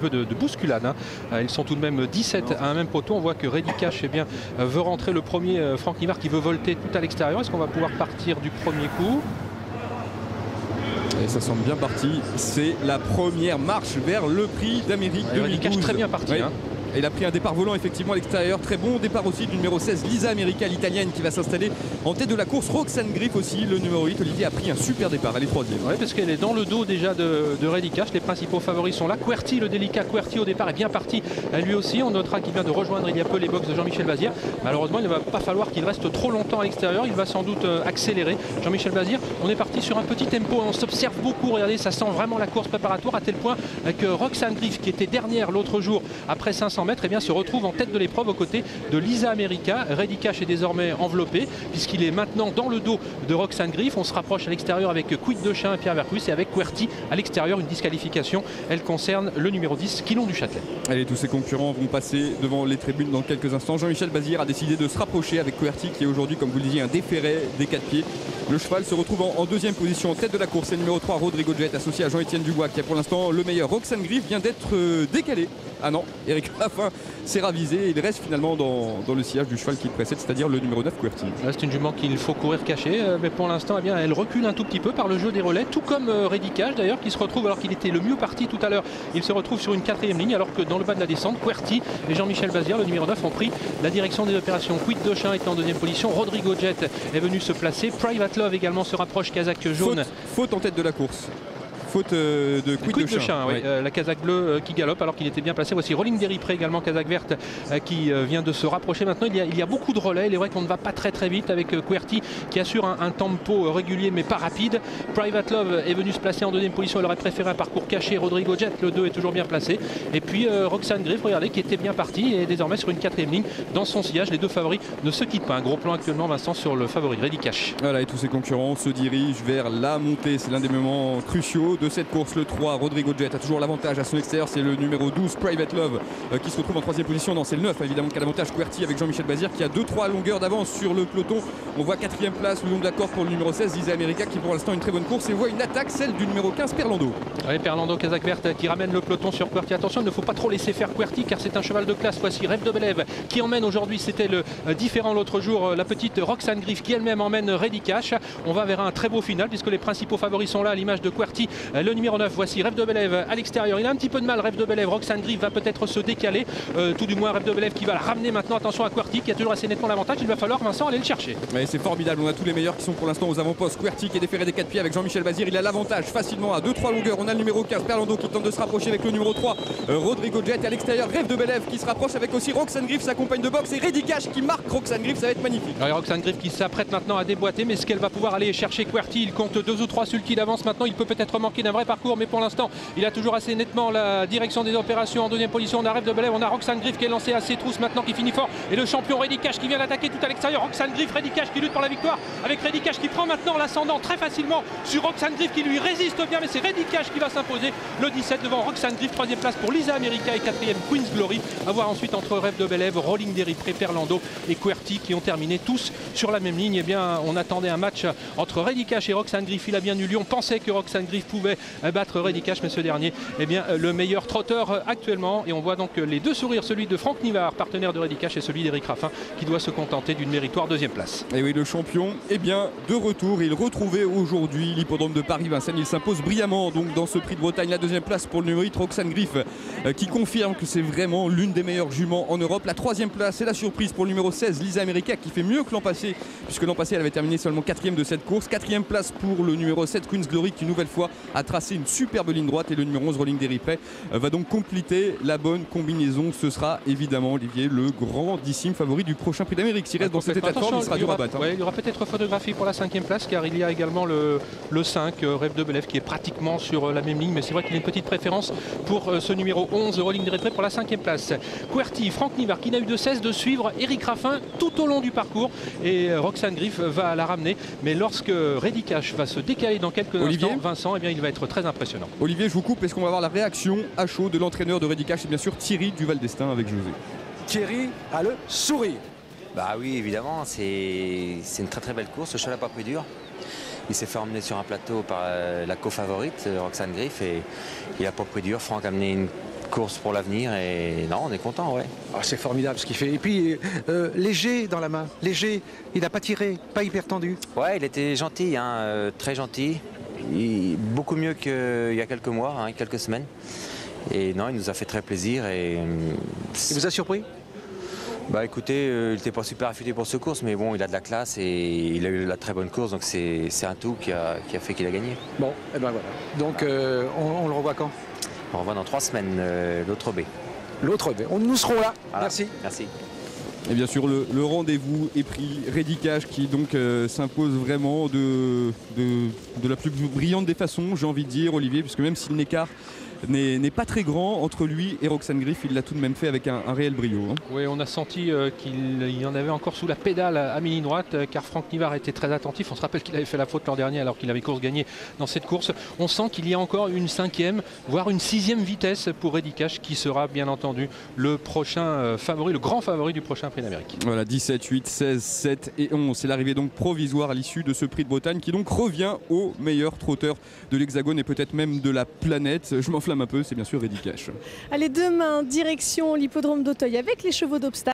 peu de bousculade. Hein. Ils sont tout de même 17 à un même poteau. On voit que Reddy Cash veut rentrer le premier. Franck Nivard qui veut volter tout à l'extérieur. Est-ce qu'on va pouvoir partir du premier coup? Et ça semble bien parti. C'est la première marche vers le prix d'Amérique 2012. Reddy Cash très bien parti. Oui. Hein. Il a pris un départ volant effectivement à l'extérieur. Très bon départ aussi du numéro 16, Lisa America, l'italienne qui va s'installer en tête de la course. Roxane Griff aussi, le numéro 8. Olivier a pris un super départ, elle est troisième. Oui, parce qu'elle est dans le dos déjà de Reddy Cash. Les principaux favoris sont là. Querty, le délicat Querty au départ est bien parti lui aussi. On notera qu'il vient de rejoindre il y a peu les box de Jean-Michel Bazir. Malheureusement, il ne va pas falloir qu'il reste trop longtemps à l'extérieur. Il va sans doute accélérer. Jean-Michel Bazir, on est parti sur un petit tempo. On s'observe beaucoup. Regardez, ça sent vraiment la course préparatoire à tel point que Roxane Griff, qui était dernière l'autre jour après 500 mètres, eh bien, se retrouve en tête de l'épreuve aux côtés de Lisa America. Reddy Cash est désormais enveloppé puisqu'il est maintenant dans le dos de Roxane Griff. On se rapproche à l'extérieur avec Quid de Chien et Pierre Vercruz et avec Querty à l'extérieur. Une disqualification, elle concerne le numéro 10, Quilon du Châtelet. Allez, tous ses concurrents vont passer devant les tribunes dans quelques instants. Jean-Michel Bazir a décidé de se rapprocher avec Querty qui est aujourd'hui, comme vous le disiez, un déféré des 4 pieds. Le cheval se retrouve en deuxième position en tête de la course. C'est le numéro 3, Rodrigo Jet, associé à Jean-Étienne Dubois qui a pour l'instant le meilleur. Roxane Griff vient d'être décalé. Ah non, Eric Raffin s'est ravisé. Il reste finalement dans le sillage du cheval qui le précède, c'est-à-dire le numéro 9, Querty. C'est une jument qu'il faut courir caché, mais pour l'instant, eh bien, elle recule un tout petit peu par le jeu des relais, tout comme Reddy Cash d'ailleurs, qui se retrouve, alors qu'il était le mieux parti tout à l'heure, il se retrouve sur une 4e ligne, alors que dans le bas de la descente, Querty et Jean-Michel Bazir, le numéro 9, ont pris la direction des opérations. Quid Dochin est en deuxième position, Rodrigo Jet est venu se placer, Private Love également se rapproche, casaque jaune. Faute en tête de la course. Faute de Quid de Chien. Oui. La casaque bleue qui galope alors qu'il était bien placé. Voici Rolling Deripré également, casaque verte qui vient de se rapprocher. Maintenant il y a beaucoup de relais. Il est vrai qu'on ne va pas très vite avec Querty qui assure un tempo régulier mais pas rapide. Private Love est venu se placer en deuxième position. Elle aurait préféré un parcours caché. Rodrigo Jet, le 2, est toujours bien placé. Et puis Roxane Griff, regardez, qui était bien parti et désormais sur une 4e ligne dans son sillage. Les deux favoris ne se quittent pas. Un gros plan actuellement, Vincent, sur le favori Reddy Cash. Voilà, et tous ses concurrents se dirigent vers la montée. C'est l'un des moments cruciaux de cette course. Le 3, Rodrigo Jet a toujours l'avantage à son extérieur. C'est le numéro 12, Private Love, qui se retrouve en 3e position. Non, c'est le 9 évidemment qui a l'avantage. Querty avec Jean-Michel Bazir qui a 2-3 longueurs d'avance sur le peloton. On voit 4e place le long de la corde pour le numéro 16, Lisa America, qui pour l'instant une très bonne course et voit une attaque, celle du numéro 15, Perlando. Oui, Perlando, casaque verte, qui ramène le peloton sur Querty. Attention, il ne faut pas trop laisser faire Querty car c'est un cheval de classe. Voici Rêve de Belève qui emmène aujourd'hui, c'était le différent l'autre jour, la petite Roxane Griff qui elle-même emmène Reddy Cash. On va vers un très beau final puisque les principaux favoris sont là à l'image de Querty. Le numéro 9, voici Rêve de Belève à l'extérieur. Il a un petit peu de mal, Rêve de Belève. Roxane Griff va peut-être se décaler. Tout du moins, Rêve de Belève qui va la ramener maintenant. Attention à Querty qui a toujours assez nettement l'avantage. Il va falloir, Vincent, aller le chercher. Mais c'est formidable. On a tous les meilleurs qui sont pour l'instant aux avant-postes. Querty qui est déféré des 4 pieds avec Jean-Michel Bazir. Il a l'avantage facilement à 2-3 longueurs. On a le numéro 15, Perlando, qui tente de se rapprocher avec le numéro 3, Rodrigo Jet. Et à l'extérieur, Rêve de Belève qui se rapproche avec aussi Roxane Griff, sa compagne de boxe. Et Reddy Cash qui marque Roxane Griff. Ça va être magnifique. Alors, Roxane Griff qui s'apprête maintenant à déboîter. Mais est-ce qu'elle va pouvoir aller chercher Querty? Il compte 2 ou 3 sulky d'avance maintenant. Il peut peut-être manquer d'un vrai parcours. Mais pour l'instant, il a toujours assez nettement la direction des opérations. En deuxième position, on a Rêve de Belève. On a Roxane Griff qui est lancé à ses trousses maintenant, qui finit fort. Et le champion Reddy Cash qui vient d'attaquer tout à l'extérieur. Roxane Griff, Reddy Cash qui lutte pour la victoire. Avec Reddy Cash qui prend maintenant l'ascendant très facilement sur Roxane Griff qui lui résiste bien. Mais c'est Reddy Cash qui va s'imposer. Le 17 devant Roxane Griff. 3e place pour Lisa America et 4e Queen's Glory. À voir ensuite entre Rêve de Belève, Rolling Deripré, Perlando et Querty qui ont terminé tous sur la même ligne. Eh bien, on attendait un match entre Reddy Cash et Roxane Griff. Il a bien eu lieu. On pensait que Roxane Griff pouvait battre Reddy Cash, mais ce dernier, eh bien, le meilleur trotteur actuellement. Et on voit donc les deux sourires, celui de Franck Nivard, partenaire de Reddy Cash, et celui d'Eric Raffin, qui doit se contenter d'une méritoire 2e place. Et oui, le champion est bien de retour. Il retrouvait aujourd'hui l'hippodrome de Paris-Vincennes. Il s'impose brillamment donc dans ce prix de Bretagne. La 2e place pour le numéro 8, Roxane Griff, qui confirme que c'est vraiment l'une des meilleures juments en Europe. La 3e place, c'est la surprise pour le numéro 16, Lisa America, qui fait mieux que l'an passé, puisque l'an passé elle avait terminé seulement 4e de cette course. 4e place pour le numéro 7, Queen's Glory, qui une nouvelle fois a tracé une superbe ligne droite. Et le numéro 11, Rolling Deripré, va donc compléter la bonne combinaison. Ce sera évidemment, Olivier, le grandissime favori du prochain prix d'Amérique. S'il reste dans cet état de forme, il sera dur à battre. Il y aura peut-être photographie pour la 5e place, car il y a également le 5, Rêve de Belève, qui est pratiquement sur la même ligne. Mais c'est vrai qu'il y a une petite préférence pour ce numéro 11, Rolling Deripré, pour la 5e place. Querty, Franck Nivard, qui n'a eu de cesse de suivre Eric Raffin tout au long du parcours. Et Roxane Griff va la ramener. Mais lorsque Reddy Cash va se décaler dans quelques instants, Vincent, eh bien, il va être très impressionnant. Olivier, je vous coupe, est-ce qu'on va avoir la réaction à chaud de l'entraîneur de Reddy Cash? C'est bien sûr Thierry Duval d'Estaing avec José. Thierry a le sourire. Bah oui, évidemment, c'est une très belle course. Le cheval n'a pas pris dur. Il s'est fait emmener sur un plateau par la co-favorite, Roxane Griff, et il n'a pas pris dur. Franck a amené une course pour l'avenir et non, on est content, ouais. Ah, c'est formidable ce qu'il fait. Et puis, léger dans la main. Léger, il n'a pas tiré, pas hyper tendu. Ouais, il était gentil, hein, très gentil. Beaucoup mieux qu'il y a quelques mois, hein, quelques semaines. Et non, il nous a fait très plaisir. Et, Il vous a surpris? bah écoutez, il n'était pas super affûté pour ce course, mais bon, il a de la classe et il a eu la très bonne course, donc c'est un tout qui a fait qu'il a gagné. Bon, et ben voilà. Donc, on le revoit quand? On revoit dans 3 semaines l'autre B. L'autre, nous serons là. Voilà. Merci. Merci. Et bien sûr, le rendez-vous est pris. Reddy-Cash qui donc s'impose vraiment de la plus brillante des façons, j'ai envie de dire, Olivier, puisque même si l'écart n'est pas très grand entre lui et Roxane Griff, il l'a tout de même fait avec un réel brio. Hein. Oui, on a senti qu'il y en avait encore sous la pédale à mi-ligne droite, car Franck Nivard était très attentif. On se rappelle qu'il avait fait la faute l'an dernier alors qu'il avait course gagnée dans cette course. On sent qu'il y a encore une 5e, voire une 6e vitesse pour Reddy-Cash, qui sera bien entendu le prochain favori, le grand favori du prochain Prix d'Amérique. Voilà, 17, 8, 16, 7 et 11. C'est l'arrivée donc provisoire à l'issue de ce Prix de Bretagne qui donc revient au meilleur trotteur de l'Hexagone et peut-être même de la planète. Je m'enflamme un peu, c'est bien sûr Reddy-Cash. Allez, demain, direction l'hippodrome d'Auteuil avec les chevaux d'obstacle.